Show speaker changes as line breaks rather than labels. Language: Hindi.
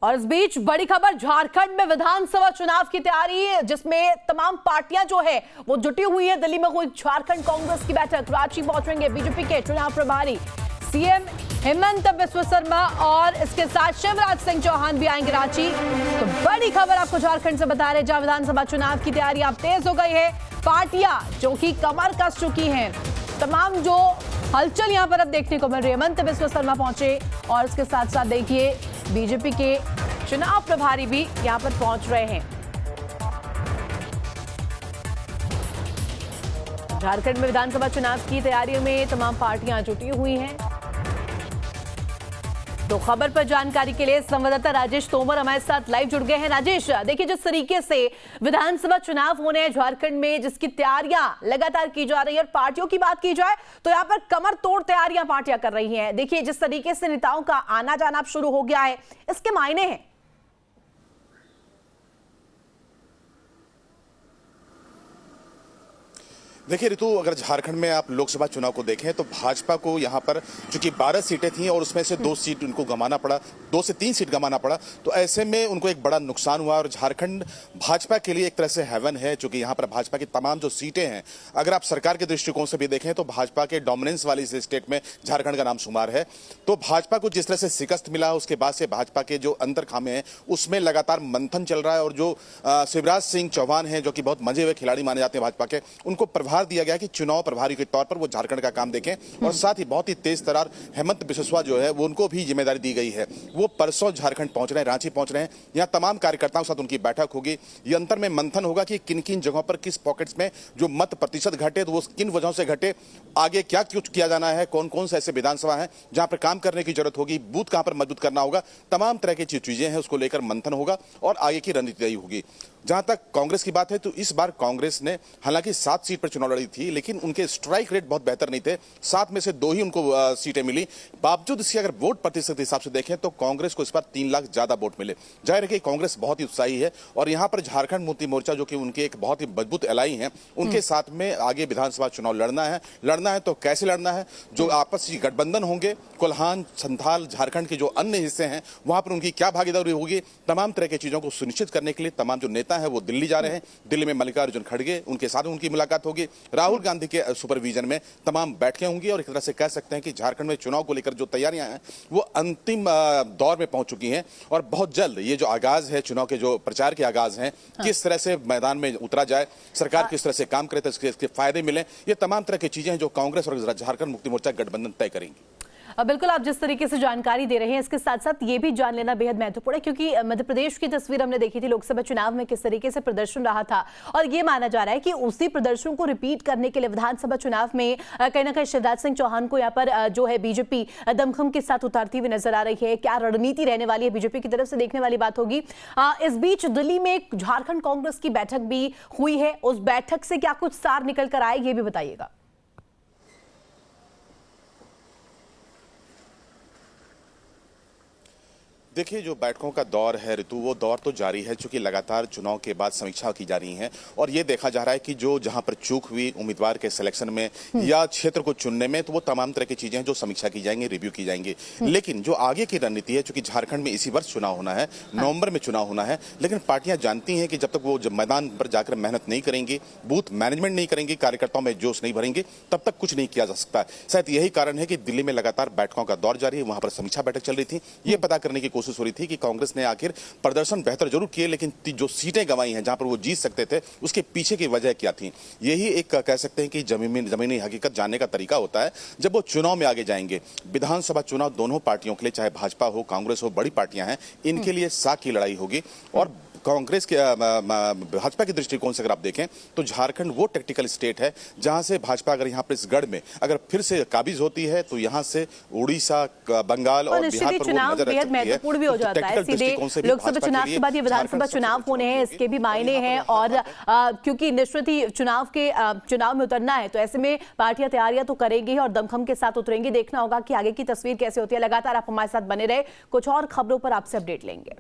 और इस बीच बड़ी खबर, झारखंड में विधानसभा चुनाव की तैयारी जिसमें तमाम पार्टियां जो है वो जुटी हुई है। दिल्ली में हुई झारखंड कांग्रेस की बैठक, रांची पहुंचेंगे बीजेपी के चुनाव प्रभारी सीएम हेमंत बिस्वा शर्मा और इसके साथ शिवराज सिंह चौहान भी आएंगे रांची। तो बड़ी खबर आपको झारखंड से बता रहे, जहां विधानसभा चुनाव की तैयारी अब तेज हो गई है। पार्टियां जो कि कमर कस चुकी हैं, तमाम जो हलचल यहां पर अब देखने को मिल रही है। हेमंत बिस्वा शर्मा पहुंचे और इसके साथ साथ देखिए बीजेपी के चुनाव प्रभारी भी यहां पर पहुंच रहे हैं। झारखंड में विधानसभा चुनाव की तैयारियों में तमाम पार्टियां जुटी हुई हैं। तो खबर पर जानकारी के लिए संवाददाता राजेश तोमर हमारे साथ लाइव जुड़ गए हैं। राजेश, देखिए जिस तरीके से विधानसभा चुनाव होने हैं झारखंड में, जिसकी तैयारियां लगातार की जा रही है, और पार्टियों की बात की जाए तो यहां पर कमर तोड़ तैयारियां पार्टियां कर रही हैं। देखिए जिस तरीके से नेताओं का आना जाना शुरू हो गया है, इसके मायने हैं।
देखिए ऋतु, अगर झारखंड में आप लोकसभा चुनाव को देखें तो भाजपा को यहाँ पर चूंकि 12 सीटें थीं और उसमें से 2 सीट उनको गंवाना पड़ा, 2 से 3 सीट गंवाना पड़ा, तो ऐसे में उनको एक बड़ा नुकसान हुआ। और झारखंड भाजपा के लिए एक तरह से हेवन है, चूंकि यहाँ पर भाजपा की तमाम जो सीटें हैं, अगर आप सरकार के दृष्टिकोण से भी देखें तो भाजपा के डोमिनेंस वाली इस स्टेट में झारखंड का नाम शुमार है। तो भाजपा को जिस तरह से शिकस्त मिला, उसके बाद से भाजपा के जो अंतर खामे हैं उसमें लगातार मंथन चल रहा है। और जो शिवराज सिंह चौहान हैं, जो कि बहुत मजे हुए खिलाड़ी माने जाते हैं भाजपा के, उनको प्रभार दिया गया कि चुनाव प्रभारी के तौर पर वो झारखंड का काम देखें। और साथ ही बहुत ही तेज तरार हेमंत बिस्वा जो है वो उनको भी जिम्मेदारी दी गई है। वो परसों झारखंड पहुंच रहे हैं, रांची पहुंच रहे हैं। यहाँ तमाम कार्यकर्ताओं के साथ उनकी बैठक होगी। ये अंतर में मंथन होगा कि किन किन जगहों पर, किस पॉकेट्स में जो मत प्रतिशत घटे तो वो किन वजहों से घटे, आगे क्या कुछ किया जाना है, कौन कौन से ऐसे विधानसभा है जहां पर काम करने की जरूरत होगी, बूथ कहां पर मजबूत करना होगा, तमाम तरह की चीजें हैं, उसको लेकर मंथन होगा और आगे की रणनीति तय होगी। जहां तक कांग्रेस की बात है तो इस बार कांग्रेस ने हालांकि 7 सीट पर चुनाव लड़ी थी, लेकिन उनके स्ट्राइक रेट बहुत बेहतर नहीं थे। 7 में से 2 ही उनको सीटें मिली। बावजूद इसके अगर वोट प्रतिशत के हिसाब से देखें तो कांग्रेस को इस बार 3 लाख ज्यादा वोट मिले। जाहिर है कि कांग्रेस बहुत ही उत्साही है और यहां पर झारखंड मुक्ति मोर्चा, जो कि उनके एक बहुत ही मजबूत एलाई है, उनके साथ में आगे विधानसभा चुनाव लड़ना है तो कैसे लड़ना है, जो आपसी गठबंधन होंगे, कोल्हान, संथाल, झारखंड के जो अन्य हिस्से हैं वहां पर उनकी क्या भागीदारी होगी, तमाम तरह की चीजों को सुनिश्चित करने के लिए तमाम जो नेता है वो दिल्ली जा रहे हैं। दिल्ली में मल्लिकार्जुन खड़गे, उनके साथ उनकी मुलाकात होगी। राहुल गांधी के सुपरविजन में तमाम बैठकें होंगी और एक तरह से कह सकते हैं कि झारखंड में चुनाव को लेकर जो तैयारियां हैं वो अंतिम दौर में पहुंच चुकी हैं। और बहुत जल्द ये जो आगाज है चुनाव के, जो प्रचार के आगाज हैं, किस तरह से मैदान में उतरा जाए, सरकार किस तरह से काम करे तो इसके फायदे मिले, ये तमाम तरह की चीजें हैं जो कांग्रेस और झारखंड मुक्ति मोर्चा गठबंधन तय करेंगी।
बिल्कुल, आप जिस तरीके से जानकारी दे रहे हैं, इसके साथ साथ ये भी जान लेना बेहद महत्वपूर्ण है, क्योंकि मध्य प्रदेश की तस्वीर हमने देखी थी लोकसभा चुनाव में, किस तरीके से प्रदर्शन रहा था। और ये माना जा रहा है कि उसी प्रदर्शन को रिपीट करने के लिए विधानसभा चुनाव में कहीं ना कहीं शिवराज सिंह चौहान को यहाँ पर जो है बीजेपी दमखम के साथ उतारती हुई नजर आ रही है। क्या रणनीति रहने वाली है बीजेपी की तरफ से, देखने वाली बात होगी। इस बीच दिल्ली में एक झारखंड कांग्रेस की बैठक भी हुई है, उस बैठक से क्या कुछ सार निकल कर आए, ये भी बताइएगा।
देखिए, जो बैठकों का दौर है ऋतु, वो दौर तो जारी है, चूंकि लगातार चुनाव के बाद समीक्षा की जा रही है और ये देखा जा रहा है कि जो जहां पर चूक हुई उम्मीदवार के सिलेक्शन में या क्षेत्र को चुनने में, तो वो तमाम तरह की चीजें हैं जो समीक्षा की जाएंगी, रिव्यू की जाएंगी। लेकिन जो आगे की रणनीति है, चूंकि झारखंड में इसी वर्ष चुनाव होना है, नवंबर में चुनाव होना है, लेकिन पार्टियां जानती हैं कि जब तक वो जब मैदान पर जाकर मेहनत नहीं करेंगी, बूथ मैनेजमेंट नहीं करेंगी, कार्यकर्ताओं में जोश नहीं भरेंगे, तब तक कुछ नहीं किया जा सकता। शायद यही कारण है कि दिल्ली में लगातार बैठकों का दौर जारी है। वहां पर समीक्षा बैठक चल रही थी, ये पता करने की कोशिश हो रही थी कि कांग्रेस ने आखिर प्रदर्शन बेहतर जरूर किए, लेकिन जो सीटें गंवाई हैं जहां पर वो जीत सकते थे, उसके पीछे की वजह क्या थी। यही एक कह सकते हैं कि जमीनी हकीकत जानने का तरीका होता है जब वो चुनाव में आगे जाएंगे। विधानसभा चुनाव दोनों पार्टियों के लिए, चाहे भाजपा हो, कांग्रेस हो, बड़ी पार्टियां हैं, इनके लिए साख की लड़ाई होगी। और कांग्रेस के भाजपा के दृष्टिकोण से अगर आप देखें तो झारखंड वो टेक्टिकल स्टेट है जहां से भाजपा अगर यहां पर इस गढ़ में अगर फिर से काबिज होती है तो यहां से उड़ीसा, बंगाल और बिहार पर
चुनाव बेहद महत्वपूर्ण भी हो जाता है। सीधे लोकसभा चुनाव के बाद ये विधानसभा चुनाव होने हैं, इसके भी मायने हैं। और क्योंकि निश्चित ही चुनाव में उतरना है, तो ऐसे में पार्टियां तैयारियां तो करेंगी और दमखम के साथ उतरेंगी। देखना होगा कि आगे की तस्वीर कैसे होती है। लगातार आप हमारे साथ बने रहे, कुछ और खबरों पर आपसे अपडेट लेंगे।